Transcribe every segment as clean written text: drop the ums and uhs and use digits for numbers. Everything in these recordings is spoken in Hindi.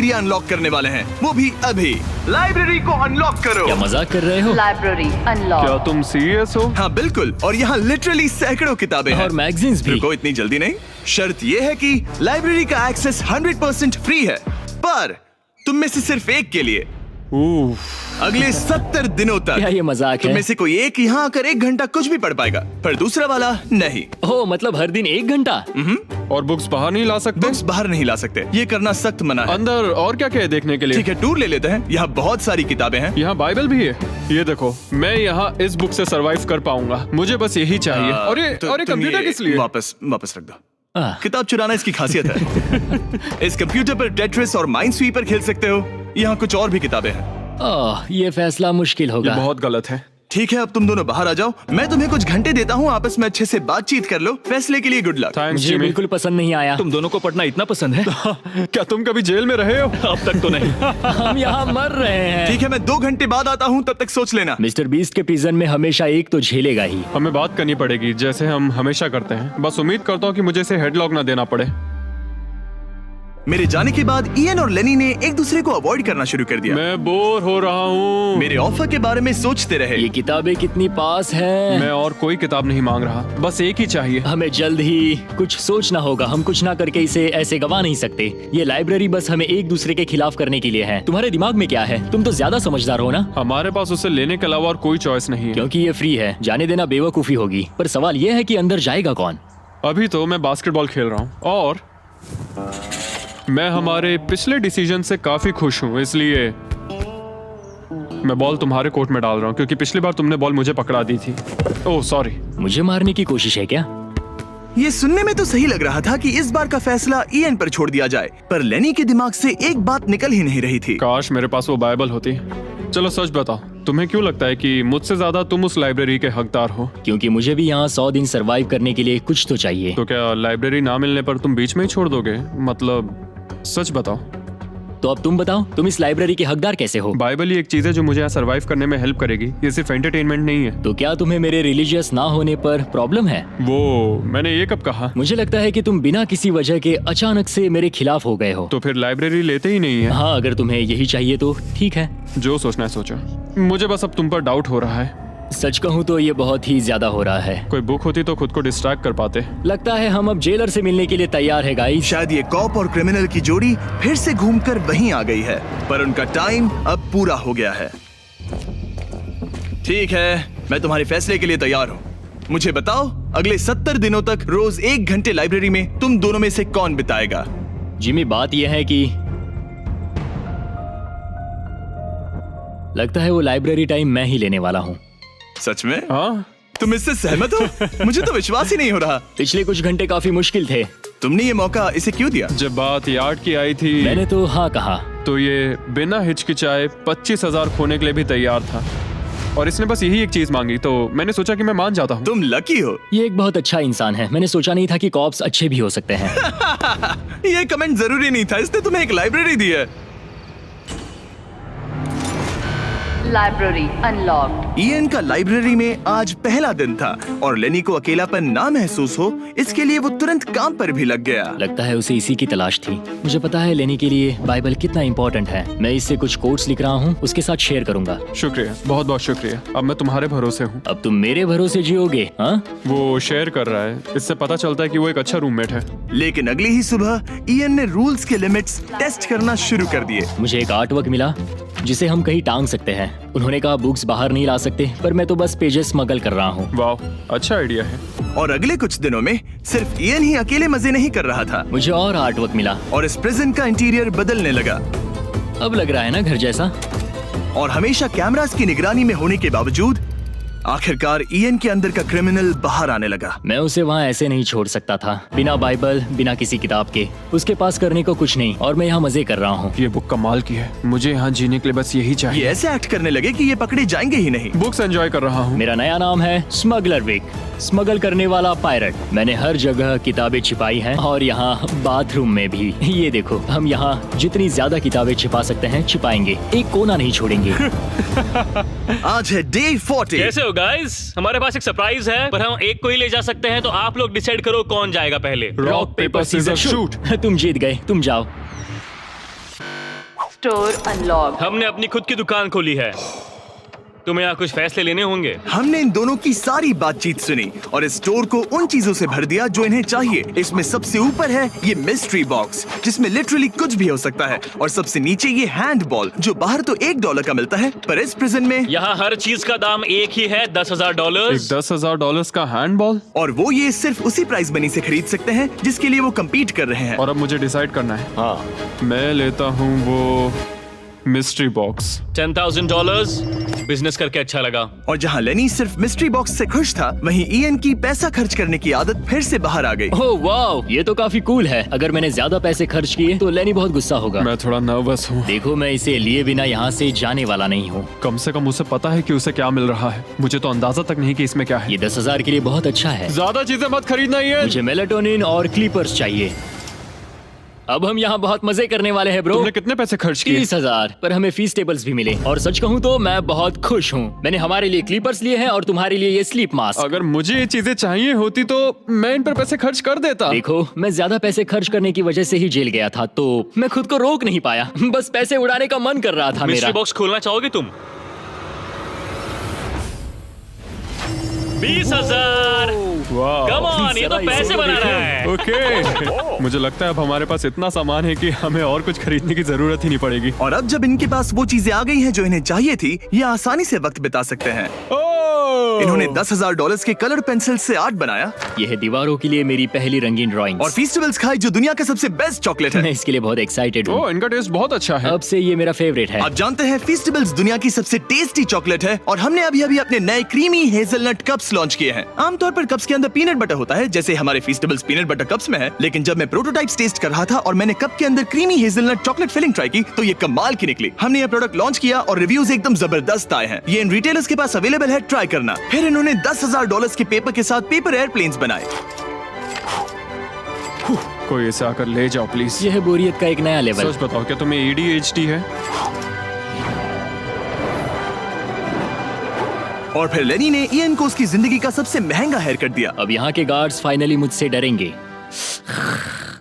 एरिया अनलॉक करने वाले हैं, वो भी अभी। लाइब्रेरी को अनलॉक करो। क्या मजाक कर रहे हो? Library unlock. क्या तुम सीरियस हो? हाँ बिल्कुल, और यहाँ लिटरली सैकड़ों किताबें हैं और मैगजीन्स भी। रुको, इतनी जल्दी नहीं। शर्त ये है कि लाइब्रेरी का एक्सेस 100% फ्री है, पर तुम में से सिर्फ एक के लिए अगले 70 दिनों तक। क्या ये मजाक तुम है? में से कोई एक यहाँ आकर 1 घंटा कुछ भी पढ़ पाएगा, पर दूसरा वाला नहीं। ओह, मतलब हर दिन 1 घंटा? और बुक्स बाहर नहीं ला सकते? बुक्स बाहर नहीं ला सकते, ये करना सख्त मना है। अंदर और क्या क्या है देखने के लिए? ठीक है, टूर ले लेते हैं। यहाँ बहुत सारी किताबें हैं। यहाँ बाइबल भी है। ये देखो, मैं यहाँ इस बुक से सरवाइव कर पाऊंगा, मुझे बस यही चाहिए। और ये तुम कंप्यूटर ये किस लिए? वापस रख दो। किताब चुराना इसकी खासियत है। इस कंप्यूटर पर टेट्रिस और माइंड स्वीपर खेल सकते हो। यहाँ कुछ और भी किताबें हैं। ये फैसला मुश्किल होगा। ये बहुत गलत है। ठीक है, अब तुम दोनों बाहर आ जाओ। मैं तुम्हें कुछ घंटे देता हूँ, आपस में अच्छे से बातचीत कर लो। फैसले के लिए गुड लक। थैंक्स मुझे जिमी। बिल्कुल पसंद नहीं आया। तुम दोनों को पढ़ना इतना पसंद है? क्या तुम कभी जेल में रहे हो? अब तक तो नहीं। हम यहाँ मर रहे हैं। ठीक है, मैं 2 घंटे बाद आता हूँ, तब तक सोच लेना। मिस्टर बीस्ट के प्रिजन में हमेशा एक तो झेलेगा ही। हमें बात करनी पड़ेगी, जैसे हम हमेशा करते हैं। बस उम्मीद करता हूँ कि मुझे इसे हेडलॉक ना देना पड़े। मेरे जाने के बाद इयन और लेनी ने एक दूसरे को अवॉइड करना शुरू कर दिया। मैं बोर हो रहा हूँ। मेरे ऑफर के बारे में सोचते रहे। ये किताबें कितनी पास हैं। मैं और कोई किताब नहीं मांग रहा, बस एक ही चाहिए। हमें जल्द ही कुछ सोचना होगा। हम कुछ ना करके इसे ऐसे गवा नहीं सकते। ये लाइब्रेरी बस हमें एक दूसरे के खिलाफ करने के लिए है। तुम्हारे दिमाग में क्या है? तुम तो ज्यादा समझदार हो ना। हमारे पास उसे लेने के अलावा और कोई चॉइस नहीं है। क्योंकि ये फ्री है, जाने देना बेवकूफी होगी। पर सवाल ये है कि अंदर जाएगा कौन? अभी तो मैं बास्केटबॉल खेल रहा हूँ और मैं हमारे पिछले डिसीजन से काफी खुश हूँ, इसलिए मैं बॉल तुम्हारे कोर्ट में डाल रहा हूँ, क्योंकि पिछली बार तुमने बॉल मुझे पकड़ा दी थी। Oh sorry. मुझे मारने की कोशिश है क्या? ये सुनने में तो सही लग रहा था कि इस बार का फैसला इयन पर छोड़ दिया जाए, पर लेनी के दिमाग से एक बात निकल ही नहीं रही थी। काश मेरे पास वो बाइबल होती। चलो सच बताओ, तुम्हें क्यों लगता है कि मुझसे ज्यादा तुम उस लाइब्रेरी के हकदार हो? क्योंकि मुझे भी यहाँ 100 दिन सरवाइव करने के लिए कुछ तो चाहिए। तो क्या लाइब्रेरी ना मिलने पर तुम बीच में ही छोड़ दोगे? मतलब सच बताओ। तो अब तुम बताओ, तुम इस लाइब्रेरी के हकदार कैसे हो? बाइबल ही एक चीज है जो मुझे यहाँ सरवाइव करने में हेल्प करेगी, ये सिर्फ एंटरटेनमेंट नहीं है। तो क्या तुम्हें मेरे रिलीजियस ना होने पर प्रॉब्लम है? वो मैंने ये कब कहा? मुझे लगता है कि तुम बिना किसी वजह के अचानक से मेरे खिलाफ हो गए हो। तो फिर लाइब्रेरी लेते ही नहीं है। हाँ, अगर तुम्हें यही चाहिए तो ठीक है। जो सोचना है सोचो, मुझे बस अब तुम पर डाउट हो रहा है। सच कहूँ तो ये बहुत ही ज्यादा हो रहा है। कोई बुक होती तो खुद को डिस्ट्रैक्ट कर पाते। लगता है हम अब जेलर से मिलने के लिए तैयार है गाइस। शायद ये कॉप और क्रिमिनल की जोड़ी फिर से घूमकर वहीं आ गई है, पर उनका टाइम अब पूरा हो गया है। ठीक है, मैं तुम्हारे फैसले के लिए तैयार हूँ। मुझे बताओ, अगले 70 दिनों तक रोज 1 घंटे लाइब्रेरी में तुम दोनों में से कौन बिताएगा? जिमी, बात यह है कि लगता है वो लाइब्रेरी टाइम मैं ही लेने वाला हूँ। सच में? हाँ, तुम इससे सहमत हो? मुझे तो विश्वास ही नहीं हो रहा। पिछले कुछ घंटे काफी मुश्किल थे। तुमने ये मौका इसे क्यों दिया? जब बात यार्ड की आई थी मैंने तो हाँ कहा। तो ये बिना हिचकिचाए 25,000 खोने के लिए भी तैयार था, और इसने बस यही एक चीज मांगी, तो मैंने सोचा कि मैं मान जाता हूँ। तुम लकी हो। ये एक बहुत अच्छा इंसान है। मैंने सोचा नहीं था कि कॉप्स अच्छे भी हो सकते हैं। ये कमेंट जरूरी नहीं था, इसने तुम्हें एक लाइब्रेरी दी है। Library unlocked. इयन का लाइब्रेरी में आज पहला दिन था, और लेनी को अकेलापन ना महसूस हो इसके लिए वो तुरंत काम पर भी लग गया। लगता है उसे इसी की तलाश थी। मुझे पता है लेनी के लिए बाइबल कितना इम्पोर्टेंट है। मैं इससे कुछ कोट्स लिख रहा हूँ, उसके साथ शेयर करूंगा। शुक्रिया, बहुत बहुत शुक्रिया। अब मैं तुम्हारे भरोसे हूँ। अब तुम मेरे भरोसे जियोगे? हाँ, वो शेयर कर रहा है, इससे पता चलता है कि वो एक अच्छा रूममेट है। लेकिन अगली ही सुबह इयन ने रूल्स के लिमिट्स टेस्ट करना शुरू कर दिए। मुझे एक आर्ट वर्क मिला जिसे हम कहीं टांग सकते हैं। उन्होंने कहा बुक्स बाहर नहीं ला सकते, पर मैं तो बस पेजेस स्मगल कर रहा हूँ। वाह, अच्छा आइडिया है। और अगले कुछ दिनों में सिर्फ इयन ही अकेले मजे नहीं कर रहा था, मुझे और आर्ट वर्क मिला और इस प्रिजन का इंटीरियर बदलने लगा। अब लग रहा है ना घर जैसा। और हमेशा कैमरास की निगरानी में होने के बावजूद आखिरकार इयन के अंदर का क्रिमिनल बाहर आने लगा। मैं उसे वहाँ ऐसे नहीं छोड़ सकता था, बिना बाइबल, बिना किसी किताब के। उसके पास करने को कुछ नहीं, और मैं यहाँ मजे कर रहा हूँ। ये बुक कमाल की है, मुझे यहाँ जीने के लिए बस यही ये चाहिए। ऐसे एक्ट करने लगे कि ये पकड़े जाएंगे ही नहीं। बुक्स एंजॉय कर रहा हूँ। मेरा नया नाम है स्मगलर विक, स्मगल करने वाला पायरट। मैंने हर जगह किताबें छिपाई हैं, और यहाँ बाथरूम में भी। ये देखो, हम यहाँ जितनी ज्यादा किताबें छिपा सकते हैं छिपाएंगे, एक कोना नहीं छोड़ेंगे। आज है डे 40। कैसे हो गाइस? हमारे पास एक सरप्राइज है, पर हम एक को ही ले जा सकते हैं, तो आप लोग डिसाइड करो कौन जाएगा पहले। Rock paper scissor shoot. तुम जीत गए, तुम जाओ। Store unlocked. हमने अपनी खुद की दुकान खोली है। तुम्हें यहाँ कुछ फैसले लेने होंगे। हमने इन दोनों की सारी बातचीत सुनी और इस स्टोर को उन चीजों से भर दिया जो इन्हें चाहिए। इसमें सबसे ऊपर है ये मिस्ट्री बॉक्स जिसमें लिटरली कुछ भी हो सकता है, और सबसे नीचे ये हैंड बॉल जो बाहर तो $1 का मिलता है, पर इस प्रिजन में यहाँ हर चीज का दाम एक ही है, $10,000। एक $10,000 का हैंडबॉल। और वो ये सिर्फ उसी प्राइस मनी से खरीद सकते हैं जिसके लिए वो कम्पीट कर रहे हैं। और अब मुझे डिसाइड करना है। हाँ, मैं लेता हूँ वो मिस्ट्री बॉक्स। $10,000। बिजनेस करके अच्छा लगा। और जहाँ लेनी सिर्फ मिस्ट्री बॉक्स से खुश था, वहीं ईएन की पैसा खर्च करने की आदत फिर से बाहर आ गई। ओह वाओ, ये तो काफी कूल है। अगर मैंने ज्यादा पैसे खर्च किए तो लेनी बहुत गुस्सा होगा। मैं थोड़ा नर्वस हूँ। देखो, मैं इसे लिए बिना यहाँ से जाने वाला नहीं हूँ। कम से कम उसे पता है कि उसे क्या मिल रहा है। मुझे तो अंदाजा तक नहीं कि इसमें क्या है। ये 10,000 के लिए बहुत अच्छा है। ज्यादा चीजें मत खरीदना ये। मुझे मेलाटोनिन और क्लीपर्स चाहिए। अब हम यहाँ बहुत मजे करने वाले हैं ब्रो। तुमने कितने पैसे खर्च किए? 30,000, पर हमें फीस टेबल्स भी मिले। और सच कहूँ तो मैं बहुत खुश हूँ। मैंने हमारे लिए क्लीपर्स लिए हैं और तुम्हारे लिए ये स्लीप मास्क। अगर मुझे ये चीजें चाहिए होती तो मैं इन पर पैसे खर्च कर देता। देखो, मैं ज्यादा पैसे खर्च करने की वजह से ही जेल गया था, तो मैं खुद को रोक नहीं पाया। बस पैसे उड़ाने का मन कर रहा था मिस्ट्री मेरा। बॉक्स खोलना चाहोगे तुम? 20,000। वाह। कम ऑन, ये तो जरा पैसे इसे बना देखो। रहा है। ओके। मुझे लगता है अब हमारे पास इतना सामान है कि हमें और कुछ खरीदने की जरूरत ही नहीं पड़ेगी। और अब जब इनके पास वो चीजें आ गई हैं जो इन्हें चाहिए थी, ये आसानी से वक्त बिता सकते हैं। इन्होंने $10,000 के कलर पेंसिल से आर्ट बनाया यह है दीवारों के लिए मेरी पहली रंगीन ड्राइंग। और फेस्टिवल्स खाई जो दुनिया का सबसे बेस्ट चॉकलेट है। मैं इसके लिए बहुत एक्साइटेड हूँ। ओह, इनका टेस्ट बहुत अच्छा है। अब से ये मेरा फेवरेट है। आप जानते हैं फेस्टिवल्स दुनिया की सबसे टेस्टी चॉकलेट है, और हमने अभी अभी अपने नए क्रीमी हेजलनट कप्स लॉन्च किए हैं। आमतौर पर कप्स के अंदर पीनट बटर होता है, जैसे हमारे फेस्टिवल्स पीनट बटर कप्स में है, लेकिन जब मैं प्रोटोटाइप्स टेस्ट कर रहा था और मैंने कप के अंदर creamy hazelnut chocolate filling try की, तो ये कमाल की निकली। हमने ये प्रोडक्ट लॉन्च किया और रिव्यूज एकदम जबरदस्त आए हैं। ये इन रिटेलर्स के पास अवेलेबल है, ट्राई करना। फिर इन्होंने $10,000 के पेपर के साथ पेपर एयरप्लेन्स बनाए। कोई इसे आकर ले जाओ प्लीज। यह है बोरियत का एक नया लेवल। सच बताओ, क्या तुम्हें ADHD है? और फिर लेनी ने ईएन को उसकी जिंदगी का सबसे महंगा हेयर कट दिया। अब यहाँ के गार्ड्स फाइनली मुझसे डरेंगे।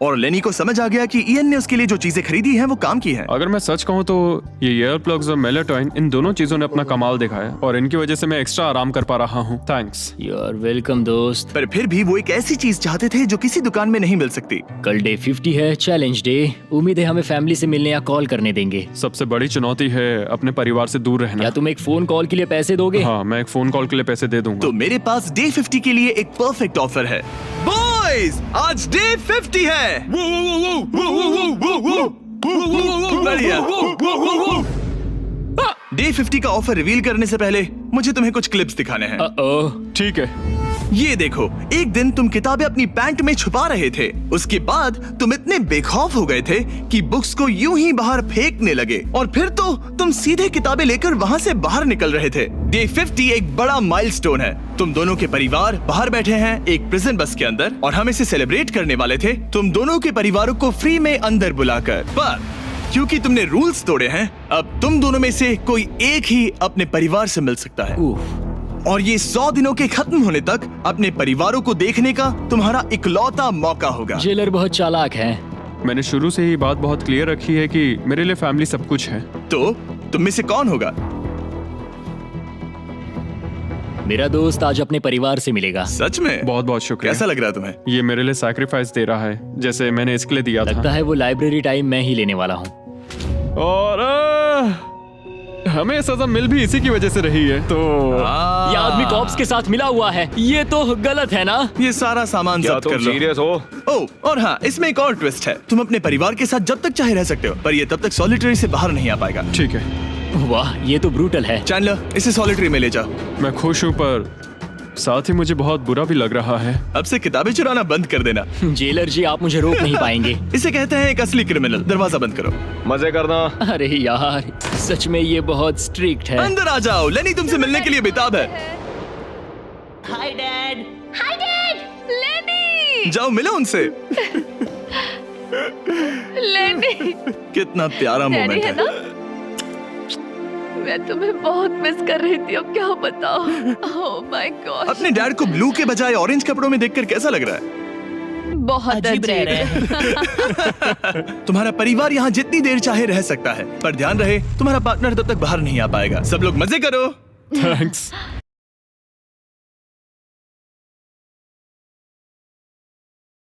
और लेनी को समझ आ गया कि ईएन ने उसके लिए जो चीजें खरीदी हैं वो काम की हैं। अगर मैं सच कहूँ तो ये ईयर प्लग्स और मेलाटोनिन, इन दोनों चीजों ने अपना कमाल दिखाया और इनकी वजह से मैं एक्स्ट्रा आराम कर पा रहा हूँ। थैंक्स। यू आर वेलकम दोस्त। पर फिर भी वो एक ऐसी चीज चाहते थे जो किसी दुकान में नहीं मिल सकती। कल डे 50 है, चैलेंज डे। उम्मीद है हमें फैमिली से मिलने या कॉल करने देंगे। सबसे बड़ी चुनौती है अपने परिवार से दूर रहना। क्या तुम एक फोन कॉल के लिए पैसे दोगे? हाँ, मैं एक फोन कॉल के लिए पैसे दे दूंगा। तो मेरे पास डे 50 के लिए एक परफेक्ट ऑफर है। बॉयज, आज डे 50 है। बढ़िया। डे 50 का ऑफर रिवील करने से पहले मुझे तुम्हें कुछ क्लिप्स दिखाने हैं। ओह, ठीक है। ये देखो, एक दिन तुम किताबें अपनी पैंट में छुपा रहे थे। उसके बाद तुम इतने बेखौफ हो गए थे कि बुक्स को यूं ही बाहर फेंकने लगे, और फिर तो तुम सीधे किताबें लेकर वहां से बाहर निकल रहे थे। डे 50 एक बड़ा माइलस्टोन है। तुम दोनों के परिवार बाहर बैठे हैं एक प्रिजन बस के अंदर, और हम इसे सेलिब्रेट करने वाले थे तुम दोनों के परिवारों को फ्री में अंदर बुलाकर। पर क्योंकि तुमने रूल्स तोड़े हैं, अब तुम दोनों में से कोई एक ही अपने परिवार से मिल सकता है। और ये 100 दिनों के खत्म होने तक अपने परिवारों को देखने का तुम्हारा इकलौता मौका होगा। जेलर बहुत चालाक है। मैंने शुरू से ही बात बहुत क्लियर रखी है कि मेरे लिए फैमिली सब कुछ है। तो तुम में से कौन होगा? मेरा दोस्त आज अपने परिवार से मिलेगा। सच में? बहुत बहुत शुक्रिया। कैसा लग रहा है तुम्हें? ये मेरे लिए सैक्रिफाइस दे रहा है, जैसे मैंने इसके लिए दिया लगता था। है वो लाइब्रेरी टाइम मैं ही लेने वाला हूँ। और हमें सजा मिल भी इसी की वजह से रही है। तो ये आदमी कॉप्स के साथ मिला हुआ है। ये तो गलत है ना? ये सारा सामान जब्त कर लो। सीरियस हो? ओह, और हाँ, इसमें एक और ट्विस्ट है। तुम अपने परिवार के साथ जब तक चाहे रह सकते हो, पर ये तब तक सॉलिटरी से बाहर नहीं आ पाएगा। ठीक है। वाह, ये तो ब्रूटल है। चैंडलर, इसे सॉलिटरी में ले जाओ। मैं खुश हूँ, पर साथ ही मुझे बहुत बुरा भी लग रहा है। अब से किताबें चुराना बंद कर देना। जेलर जी, आप मुझे रोक नहीं पाएंगे। इसे कहते हैं एक असली क्रिमिनल। दरवाजा बंद करो। मजे करना। अरे यार, सच में ये बहुत स्ट्रिक्ट है। अंदर आ जाओ, लेनी तुमसे मिलने के लिए बेताब है। Hi dad. हाय डैड, लेनी। जाओ मिलो उनसे। लेनी, कितना प्यारा डैडी मोमेंट है है। ना? मैं तुम्हें बहुत मिस कर रही थी, अब क्या बताऊं। Oh my God. अपने डैड को ब्लू के बजाय ऑरेंज कपड़ों में देखकर कैसा लग रहा है? बहुत अजीब रह रहे अजीब। हैं। तुम्हारा परिवार यहाँ जितनी देर चाहे रह सकता है, पर ध्यान रहे तुम्हारा पार्टनर तब तक बाहर नहीं आ पाएगा। सब लोग मजे करो। थैंक्स।